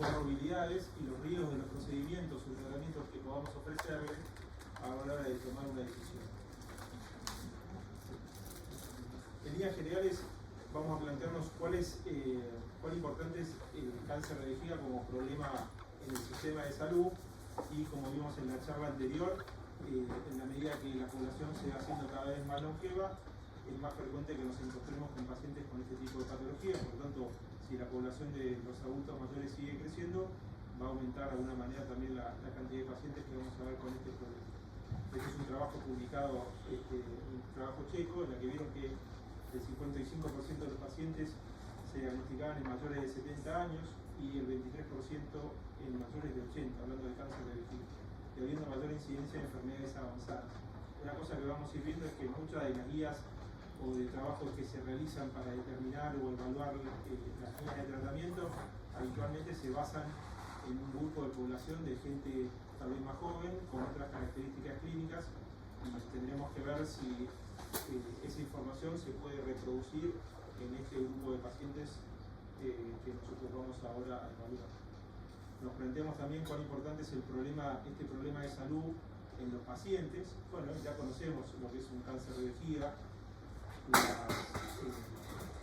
comorbilidades y los riesgos de los procedimientos o tratamientos que podamos ofrecerle a la hora de tomar una decisión. En líneas generales vamos a plantearnos cuán importante es el cáncer de vejiga como problema en el sistema de salud y, como vimos en la charla anterior, en la medida que la población se va haciendo cada vez más longeva, es más frecuente que nos encontremos con pacientes con este tipo de patologías. Por lo tanto, si la población de los adultos mayores sigue creciendo, va a aumentar de alguna manera también la cantidad de pacientes que vamos a ver con este problema. Este es un trabajo publicado, un trabajo checo, en el que vieron que el 55% de los pacientes se diagnosticaban en mayores de 70 años y el 23% en mayores de 80, hablando de cáncer de vejiga, y habiendo mayor incidencia de enfermedades avanzadas. Una cosa que vamos a ir viendo es que muchas de las guías o de trabajos que se realizan para determinar o evaluar las líneas de tratamiento habitualmente se basan en un grupo de población de gente tal vez más joven, con otras características clínicas, y tendremos que ver si esa información se puede reproducir en este grupo de pacientes que nosotros vamos ahora a evaluar. Nos planteamos también cuán importante es este problema de salud en los pacientes. Bueno, ya conocemos lo que es un cáncer de vejiga,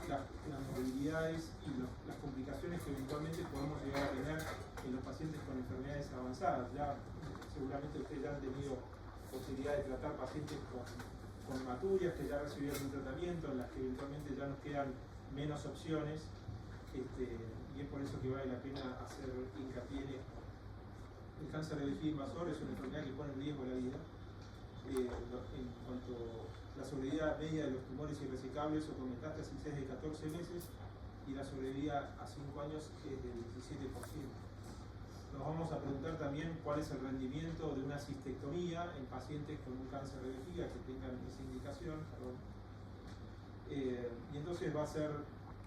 las movilidades y las complicaciones que eventualmente podemos llegar a tener en los pacientes con enfermedades avanzadas. Ya seguramente ustedes ya han tenido posibilidad de tratar pacientes con hematurias que ya recibieron un tratamiento, en las que eventualmente ya nos quedan menos opciones, y es por eso que vale la pena hacer hincapié en esto. El cáncer de vejiga invasor es una enfermedad que pone en riesgo la vida. En cuanto a la sobrevida media de los tumores irresecables o con metástasis es de 14 meses y la sobrevida a 5 años es del 17%. Nos vamos a preguntar también cuál es el rendimiento de una cistectomía en pacientes con un cáncer de vejiga que tengan esa indicación. Y entonces va a ser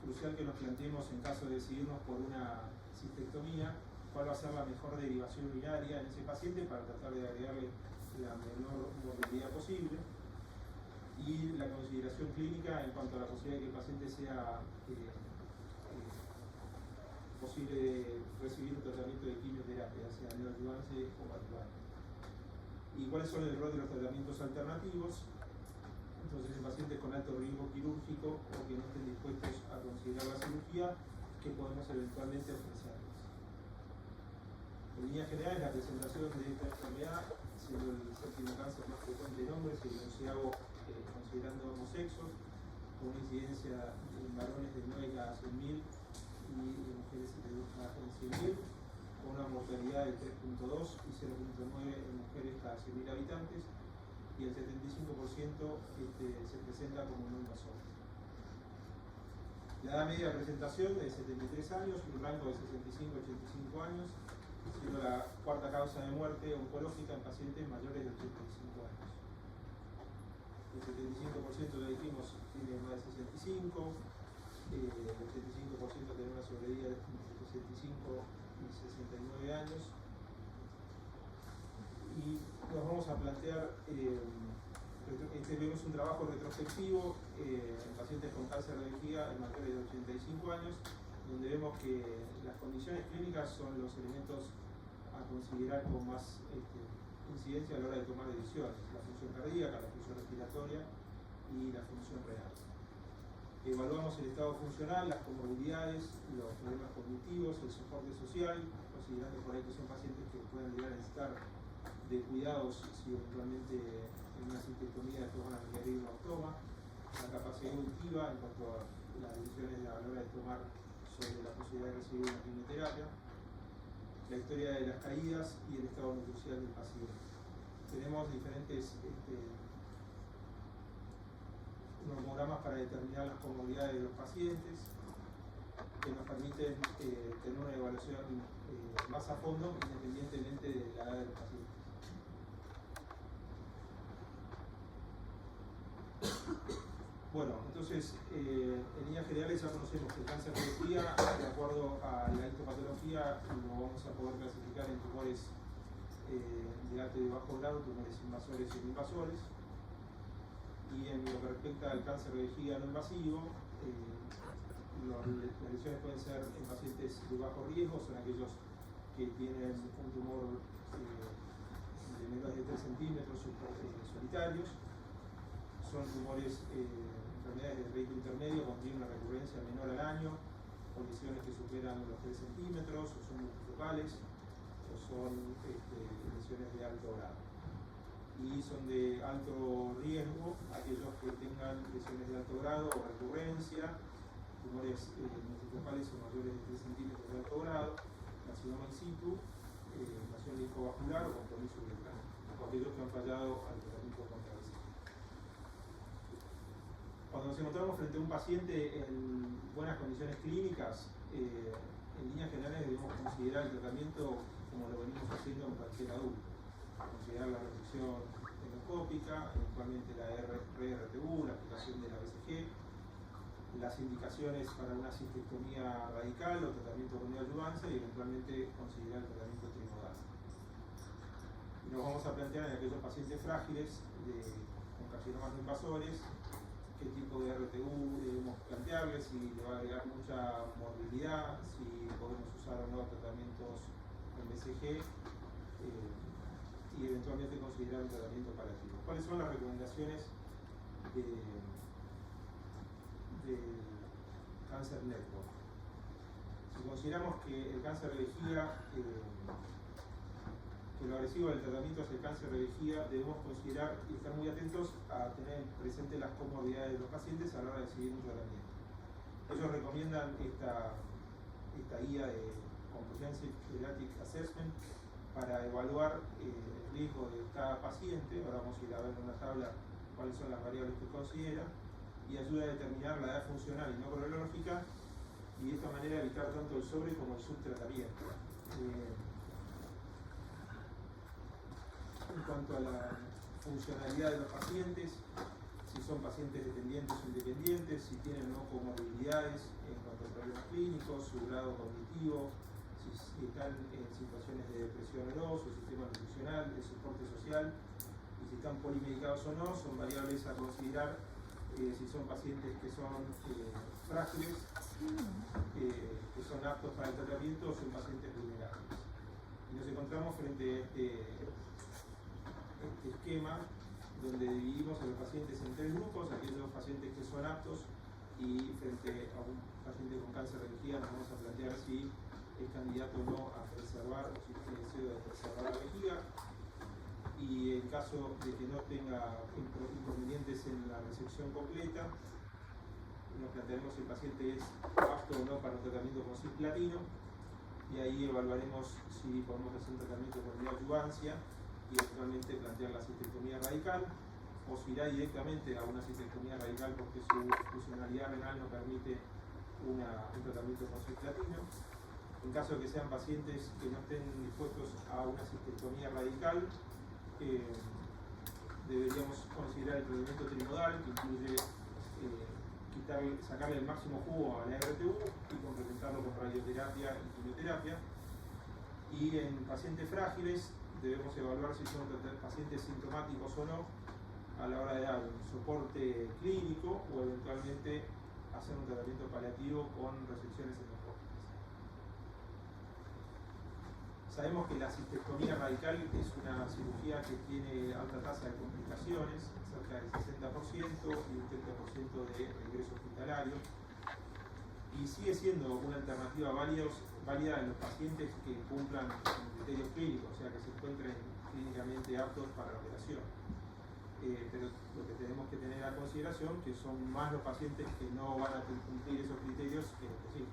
crucial que nos planteemos, en caso de decidirnos por una cistectomía, cuál va a ser la mejor derivación urinaria en ese paciente para tratar de agregarle la menor morbilidad posible, y la consideración clínica en cuanto a la posibilidad de que el paciente sea posible de recibir un tratamiento de quimioterapia, sea neoadyuvante o adyuvante. Y cuáles son el rol de los tratamientos alternativos. Entonces, en pacientes con alto riesgo quirúrgico o que no estén dispuestos a considerar la cirugía, ¿qué podemos eventualmente ofrecerles? En líneas generales, la presentación de esta enfermedad, siendo el séptimo cáncer más frecuente en hombres y el 11º considerando ambos sexos, con una incidencia en varones de 9 cada 100.000 y en mujeres de 2 cada 100.000, con una mortalidad de 3.2 y 0.9 en mujeres cada 100.000 habitantes, y el 75% se presenta como no invasor. La edad media de presentación de 73 años, un rango de 65 a 85 años, siendo la cuarta causa de muerte oncológica en pacientes mayores de 85 años. El 75% ya dijimos tiene más de 65, el 85% tiene una sobrevida de entre 65 y 69 años. Y nos vamos a plantear, vemos un trabajo retrospectivo en pacientes con cáncer de vejiga en mayores de 85 años, donde vemos que las condiciones clínicas son los elementos a considerar con más incidencia a la hora de tomar decisiones: la función cardíaca, la función respiratoria y la función renal. Evaluamos el estado funcional, las comorbilidades, los problemas cognitivos, el soporte social, considerando por ahí que son pacientes que pueden llegar a necesitar de cuidados si eventualmente en una cistectomía después van a requerir una ostoma, la capacidad evolutiva en cuanto a las decisiones a la hora de tomar sobre la posibilidad de recibir una quimioterapia, la historia de las caídas y el estado nutricional del paciente. Tenemos diferentes normogramas para determinar las comorbilidades de los pacientes, que nos permiten tener una evaluación más a fondo independientemente de la edad del paciente. Bueno, entonces, en líneas generales ya conocemos que el cáncer de vejiga, de acuerdo a la histopatología, lo vamos a poder clasificar en tumores de alto y bajo grado, tumores invasores y no invasores. Y en lo que respecta al cáncer de vejiga no invasivo, las lesiones pueden ser en pacientes de bajo riesgo, son aquellos que tienen un tumor de menos de 3 centímetros solitarios, son tumores, enfermedades de riesgo intermedio con una recurrencia menor al año, con lesiones que superan los 3 centímetros, o son multifocales, o son lesiones de alto grado. Y son de alto riesgo aquellos que tengan lesiones de alto grado o recurrencia, tumores multifocales o mayores de 3 centímetros de alto grado, carcinoma in situ, invasión linfovascular o compromiso uretral, o aquellos que han fallado al tratamiento contra el VIH. Cuando nos encontramos frente a un paciente en buenas condiciones clínicas, en líneas generales debemos considerar el tratamiento como lo venimos haciendo en cualquier adulto. Considerar la resección endoscópica, eventualmente la RRTU, la aplicación de la BCG, las indicaciones para una cistectomía radical o tratamiento con neoadyuvancia y eventualmente considerar el tratamiento trimodal. Y nos vamos a plantear en aquellos pacientes frágiles con carcinomas no invasores qué tipo de RTU debemos plantearles, si le va a agregar mucha morbilidad, si podemos usar o no tratamientos en BCG y eventualmente considerar un tratamiento paliativo. ¿Cuáles son las recomendaciones del Cancer Network? Si consideramos que el cáncer de vejiga, que lo agresivo del tratamiento es el cáncer de vejiga, debemos considerar y estar muy atentos a tener presente las comorbilidades de los pacientes a la hora de decidir un tratamiento. Ellos recomiendan esta guía de Comprehensive Pediatric Assessment para evaluar el riesgo de cada paciente. Ahora vamos a ir a ver en una tabla cuáles son las variables que considera, y ayuda a determinar la edad funcional y no cronológica, y de esta manera evitar tanto el sobre como el subtratamiento. En cuanto a la funcionalidad de los pacientes, si son pacientes dependientes o independientes, si tienen o no comorbilidades en cuanto a problemas clínicos, su grado cognitivo, si están en situaciones de depresión o no, su sistema nutricional, de soporte social, y si están polimedicados o no, son variables a considerar. Si son pacientes que son frágiles, que son aptos para el tratamiento, o son pacientes vulnerables. Y nos encontramos frente a este esquema donde dividimos a los pacientes en 3 grupos: aquellos pacientes que son aptos, y frente a un paciente con cáncer de vejiga nos vamos a plantear si es candidato o no a preservar, o si tiene deseo de preservar la vejiga. Y en caso de que no tenga inconvenientes en la resección completa, nos plantearemos si el paciente es apto o no para un tratamiento con cisplatino, y ahí evaluaremos si podemos hacer un tratamiento con neoadyuvancia y eventualmente plantear la cistectomía radical, o si irá directamente a una cistectomía radical porque su funcionalidad renal no permite un tratamiento con cisplatino. En caso de que sean pacientes que no estén dispuestos a una cistectomía radical, deberíamos considerar el tratamiento trimodal, que incluye sacarle el máximo jugo a la RTU y complementarlo con radioterapia y quimioterapia. Y en pacientes frágiles debemos evaluar si son pacientes sintomáticos o no a la hora de dar un soporte clínico o eventualmente hacer un tratamiento paliativo con resecciones endoscópicas. Sabemos que la cistectomía radical es una cirugía que tiene alta tasa de complicaciones, cerca del 60%, y un 30% de regreso hospitalario, y sigue siendo una alternativa válida en los pacientes que cumplan criterios clínicos, o sea, que se encuentren clínicamente aptos para la operación. Pero lo que tenemos que tener a consideración que son más los pacientes que no van a cumplir esos criterios que los que sí.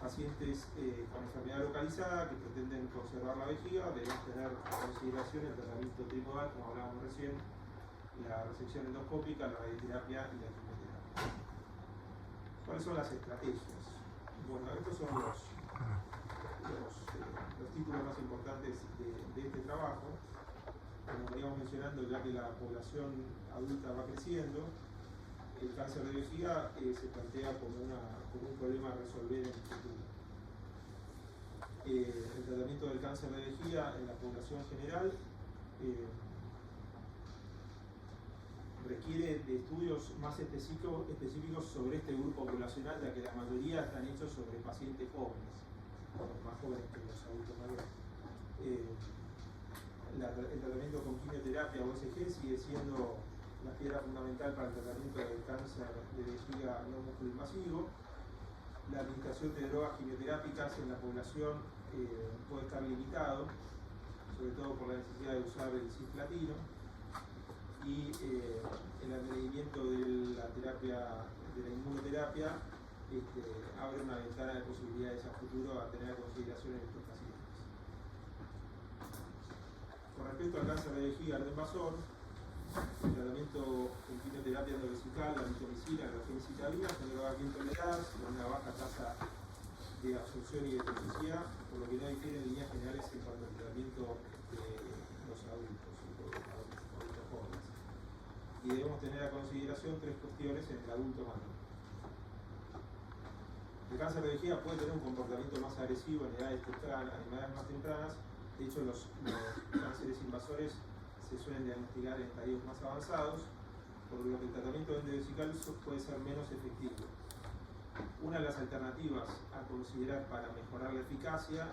Pacientes con enfermedad localizada que pretenden conservar la vejiga deben tener a consideración el tratamiento trimodal, como hablábamos recién, la resección endoscópica, la radioterapia y la quimioterapia. ¿Cuáles son las estrategias? Bueno, estos son los títulos más importantes de este trabajo. Como veníamos mencionando, ya que la población adulta va creciendo, el cáncer de vejiga se plantea como un problema a resolver en el futuro. El tratamiento del cáncer de vejiga en la población general requiere de estudios más específicos sobre este grupo poblacional, ya que la mayoría están hechos sobre pacientes jóvenes, más jóvenes que los adultos mayores. El tratamiento con quimioterapia o SG sigue siendo la piedra fundamental para el tratamiento del cáncer de vejiga no músculo-invasivo. La administración de drogas quimioterápicas en la población puede estar limitado, sobre todo por la necesidad de usar el cisplatino, y el advenimiento de la terapia, de la inmunoterapia, abre una ventana de posibilidades a futuro a tener a consideración en estos pacientes. Con respecto al cáncer de vejiga no invasor, el tratamiento con quimioterapia endovesical, la mitomicina, la gemcitabina, son drogas bien toleradas, con una baja tasa de absorción y de toxicidad, por lo que no difieren en líneas generales en cuanto al tratamiento de los adultos jóvenes. Y debemos tener a consideración tres cuestiones en el adulto mayor. El cáncer de vejiga puede tener un comportamiento más agresivo en edades más tempranas. De hecho, los cánceres invasores se suelen diagnosticar en estadios más avanzados, por lo que el tratamiento endovesical puede ser menos efectivo. Una de las alternativas a considerar para mejorar la eficacia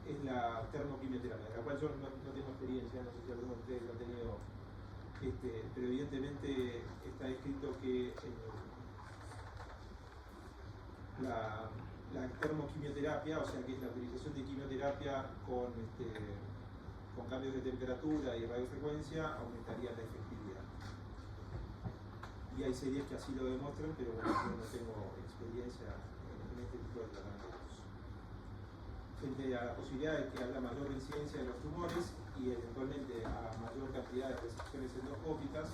es la termoquimioterapia, de la cual yo no tengo experiencia, no sé si alguno de ustedes lo ha tenido, pero evidentemente está escrito que la termoquimioterapia, o sea que es la utilización de quimioterapia con cambios de temperatura y radiofrecuencia, aumentaría la efectividad. Y hay series que así lo demuestran, pero bueno, yo no tengo experiencia en este tipo de tratamientos. Frente a la posibilidad de que haya mayor incidencia de los tumores y eventualmente a mayor cantidad de resecciones endoscópicas,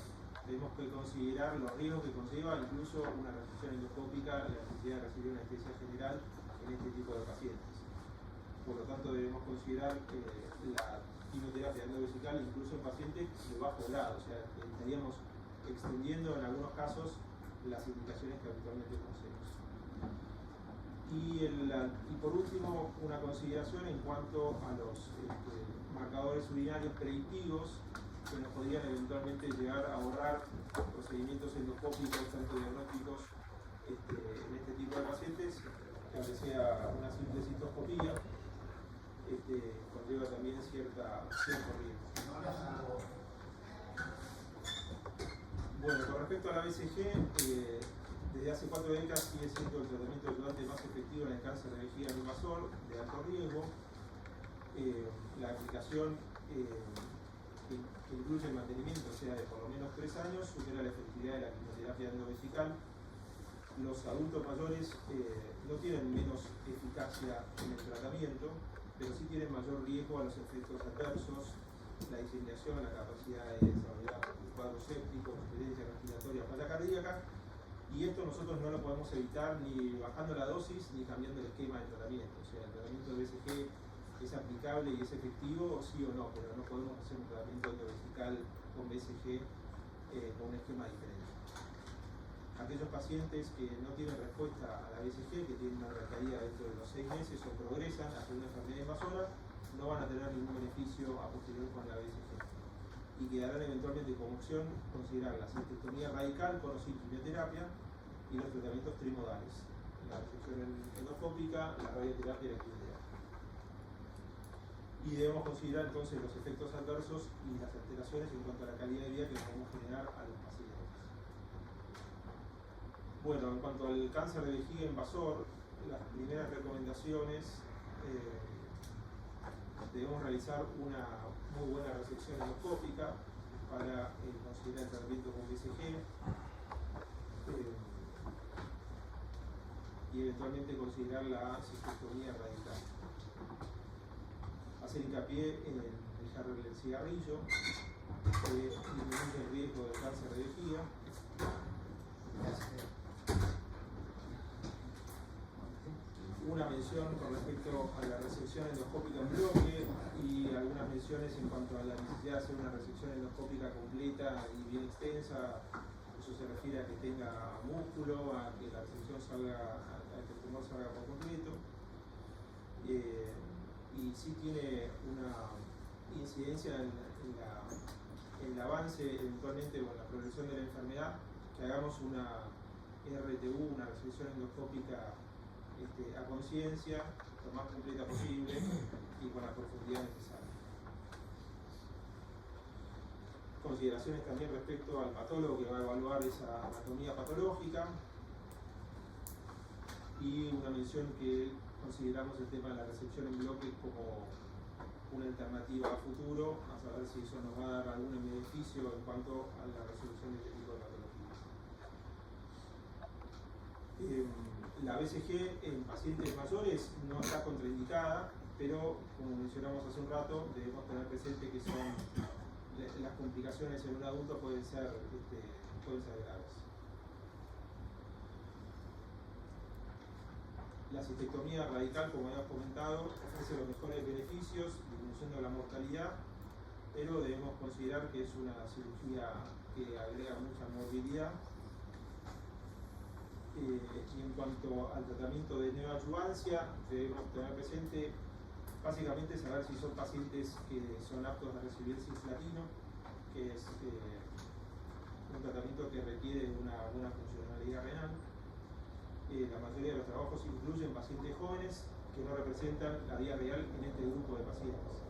tenemos que considerar los riesgos que conlleva incluso una resección endoscópica, la necesidad de recibir una anestesia general en este tipo de pacientes. Por lo tanto, debemos considerar la quimioterapia endovesical incluso en pacientes de bajo grado, o sea, estaríamos extendiendo en algunos casos las indicaciones que habitualmente conocemos. Y por último, una consideración en cuanto a los marcadores urinarios predictivos que nos podrían eventualmente llegar a ahorrar procedimientos endoscópicos, tanto diagnósticos en este tipo de pacientes, aunque sea una simple citoscopía, conlleva también cierto riesgo. Bueno, con respecto a la BCG, desde hace 4 décadas sigue siendo el tratamiento ayudante más efectivo en el cáncer de vejiga no invasor de alto riesgo. La aplicación que incluye el mantenimiento, o sea, de por lo menos 3 años, supera la efectividad de la quimioterapia endovesical. Los adultos mayores no tienen menos eficacia en el tratamiento, pero sí tienen mayor riesgo a los efectos adversos, la diseminación, la capacidad de desarrollar un cuadro séptico, experiencia respiratoria, falla cardíaca, y esto nosotros no lo podemos evitar ni bajando la dosis ni cambiando el esquema de tratamiento. O sea, el tratamiento de BCG es aplicable y es efectivo, sí o no, pero no podemos hacer un tratamiento endovesical con BCG con un esquema diferente. Aquellos pacientes que no tienen respuesta a la BCG, que tienen una recaída dentro de los 6 meses o progresan hacia una enfermedad invasora, no van a tener ningún beneficio a posterior con la BCG. Y quedarán eventualmente como opción considerar la cistectomía radical con o sin quimioterapia y los tratamientos trimodales, la resección endoscópica, la radioterapia y la quimioterapia. Y debemos considerar entonces los efectos adversos y las alteraciones en cuanto a la calidad de vida que podemos generar a los pacientes. Bueno, en cuanto al cáncer de vejiga invasor, las primeras recomendaciones, debemos realizar una muy buena resección endoscópica para considerar el tratamiento con BCG y eventualmente considerar la cistectomía radical. Hacer hincapié en dejar el cigarrillo, disminuye el riesgo de cáncer de vejiga. Una mención con respecto a la resección endoscópica en bloque y algunas menciones en cuanto a la necesidad de hacer una resección endoscópica completa y bien extensa. Eso se refiere a que tenga músculo, a que la resección salga, a que el tumor salga por completo. Y sí tiene una incidencia en el avance eventualmente o en la progresión de la enfermedad, que hagamos una RTU, una resección endoscópica a conciencia, lo más completa posible y con la profundidad necesaria. Consideraciones también respecto al patólogo que va a evaluar esa anatomía patológica, y una mención que consideramos el tema de la resección en bloque como una alternativa a futuro, a saber si eso nos va a dar algún beneficio en cuanto a la resolución de este tipo de patologías. La BCG en pacientes mayores no está contraindicada, pero como mencionamos hace un rato, debemos tener presente que las complicaciones en un adulto pueden ser graves. La cistectomía radical, como habíamos comentado, ofrece los mejores beneficios, disminuyendo la mortalidad, pero debemos considerar que es una cirugía que agrega mucha morbilidad. Y en cuanto al tratamiento de neoadjuvancia, debemos tener presente básicamente saber si son pacientes que son aptos a recibir cisplatina, que es un tratamiento que requiere una buena funcionalidad renal. La mayoría de los trabajos incluyen pacientes jóvenes que no representan la vida real en este grupo de pacientes.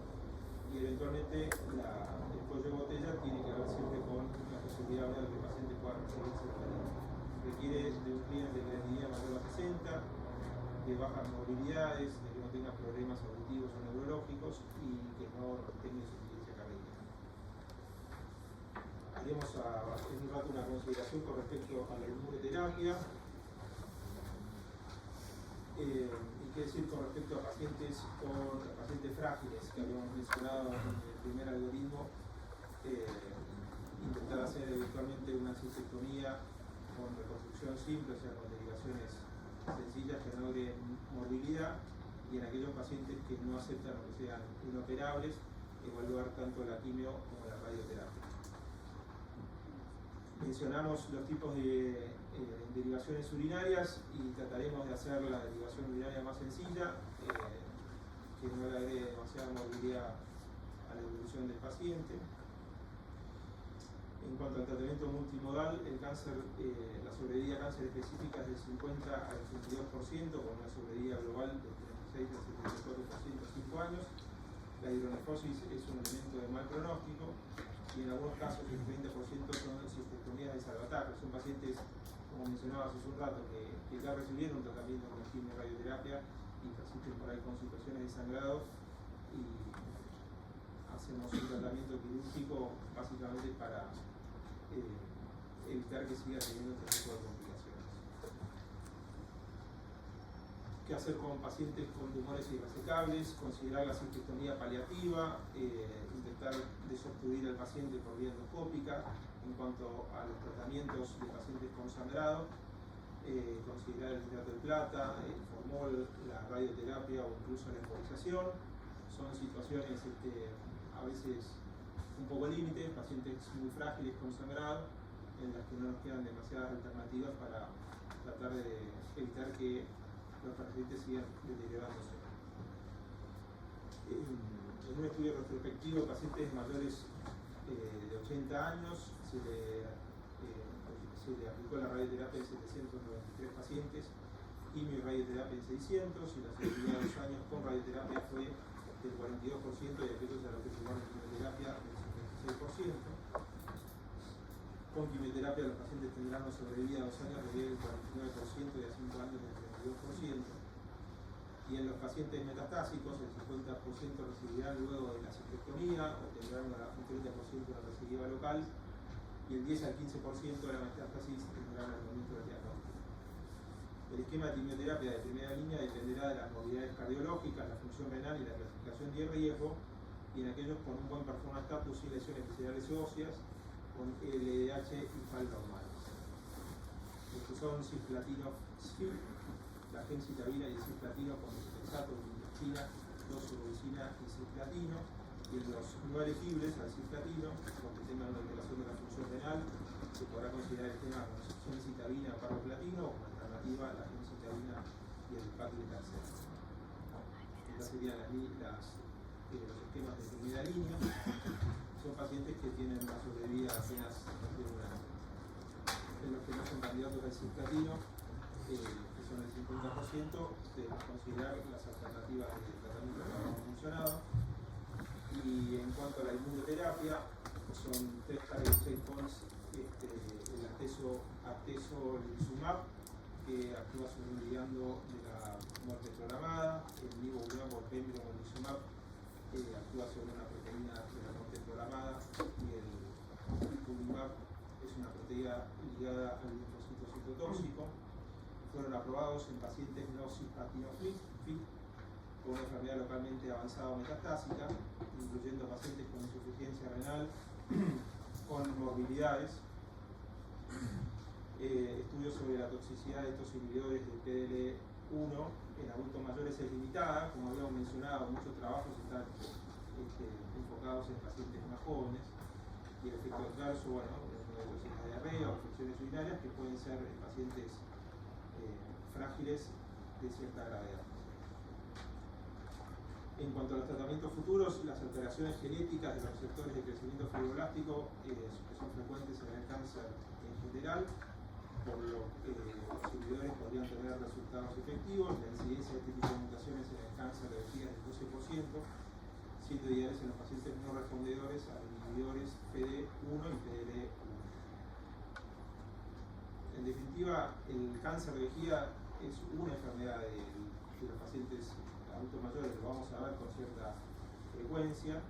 Y eventualmente el cuello de botella tiene que ver siempre con la posibilidad de que el paciente pueda recibir cisplatina. Requiere de un cliente de credibilidad mayor a 60, de bajas movilidades, de que no tenga problemas auditivos o neurológicos y que no tenga insuficiencia cardíaca. Haremos en un rato una consideración con respecto a la inmunoterapia. Y qué decir con respecto a pacientes frágiles que habíamos mencionado en el primer algoritmo, intentar hacer eventualmente una cistectomía con reconstrucción simple, o sea, con derivaciones sencillas que no agreguen morbilidad, y en aquellos pacientes que no aceptan o que sean inoperables, evaluar tanto la quimio como la radioterapia. Mencionamos los tipos de derivaciones urinarias y trataremos de hacer la derivación urinaria más sencilla, que no le agregue demasiada morbilidad a la evolución del paciente. En cuanto al tratamiento multimodal, el cáncer, la sobrevida a cáncer específica es del 50 al 82%, con una sobrevida global del 36 al 74% a 5 años. La hidronefrosis es un elemento de mal pronóstico, y en algunos casos el 30% son cistectomías de salvataje. Son pacientes, como mencionaba hace un rato, que ya recibieron un tratamiento con quimio radioterapia y persisten por ahí con situaciones de sangrado, y hacemos un tratamiento quirúrgico básicamente para evitar que siga teniendo este tipo de complicaciones. ¿Qué hacer con pacientes con tumores irresecables? Considerar la cistectomía paliativa, intentar desobstruir al paciente por vía endoscópica. En cuanto a los tratamientos de pacientes con sangrado, considerar el hidrato de plata, el formol, la radioterapia o incluso la embolización. Son situaciones a veces un poco límite, pacientes muy frágiles con sangrado, en las que no nos quedan demasiadas alternativas para tratar de evitar que los pacientes sigan deteriorándose. En un estudio retrospectivo de pacientes mayores de 80 años se le aplicó la radioterapia en 793 pacientes, quimio y radioterapia en 600, y la sobrevida de 2 años con radioterapia fue del 42%, y aquellos a los que tomaron quimioterapia del 56%. Con quimioterapia los pacientes tendrán una sobrevida a 2 años del 49% y a 5 años del 32%. Y en los pacientes metastásicos, el 50% recibirán luego de la cistectomía o tendrán un 30% de recidiva local, y el 10 al 15% de la metástasis tendrán al momento del diagnóstico. El esquema de quimioterapia de primera línea dependerá de las movilidades cardiológicas, la función renal y la clasificación de riesgo, y en aquellos con un buen performance status sin lesiones viscerales o óseas, con LDH y FAL normales. Los que son cisplatino SFIR, la gemcitabina y el cisplatino con metotrexato, vincristina, doxorubicina y cisplatino, y en los no elegibles al cisplatino, los que tengan una alteración de la función renal, se podrá considerar el tema con gemcitabina o carboplatino, o como alternativa la gemcitabina y el paclitaxel. Estas serían los esquemas de primera línea. son pacientes que tienen una sobrevida apenas de un año. En los que no son candidatos al cisplatino, que son el 50%, de considerar las alternativas de tratamiento que habíamos mencionado. Y en cuanto a la inmunoterapia, son 3 target checkpoints: el atezolizumab, que actúa sobre un ligando de la muerte programada; el nivolumab o pembrolizumab, actúa sobre una proteína de la muerte programada; y el ipilimumab es una proteína ligada al linfocito citotóxico. Fueron aprobados en pacientes no cisplatinofit con una enfermedad localmente avanzada o metastásica, incluyendo pacientes con insuficiencia renal, con morbilidades. Estudios sobre la toxicidad de estos inhibidores de PDL1 en adultos mayores es limitada. Como habíamos mencionado, muchos trabajos están enfocados en pacientes más jóvenes, y el efecto adverso, bueno, es la diarrea o infecciones urinarias, que pueden ser en pacientes frágiles de cierta gravedad. En cuanto a los tratamientos futuros, las alteraciones genéticas de los receptores de crecimiento fibroblástico, que son frecuentes en el cáncer en general, por lo que los inhibidores podrían tener resultados efectivos. La incidencia de este tipo de mutaciones en el cáncer de vejiga es del 12%, siendo ideales en los pacientes no respondedores a inhibidores PD1 y PDL1. En definitiva, el cáncer de vejiga es una enfermedad de los pacientes adultos mayores, lo vamos a ver con cierta frecuencia,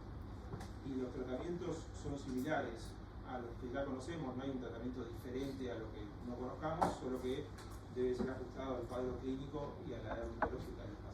y los tratamientos son similares a los que ya conocemos. No hay un tratamiento diferente a lo que no conozcamos, solo que debe ser ajustado al cuadro clínico y a la edad oncológica del paciente.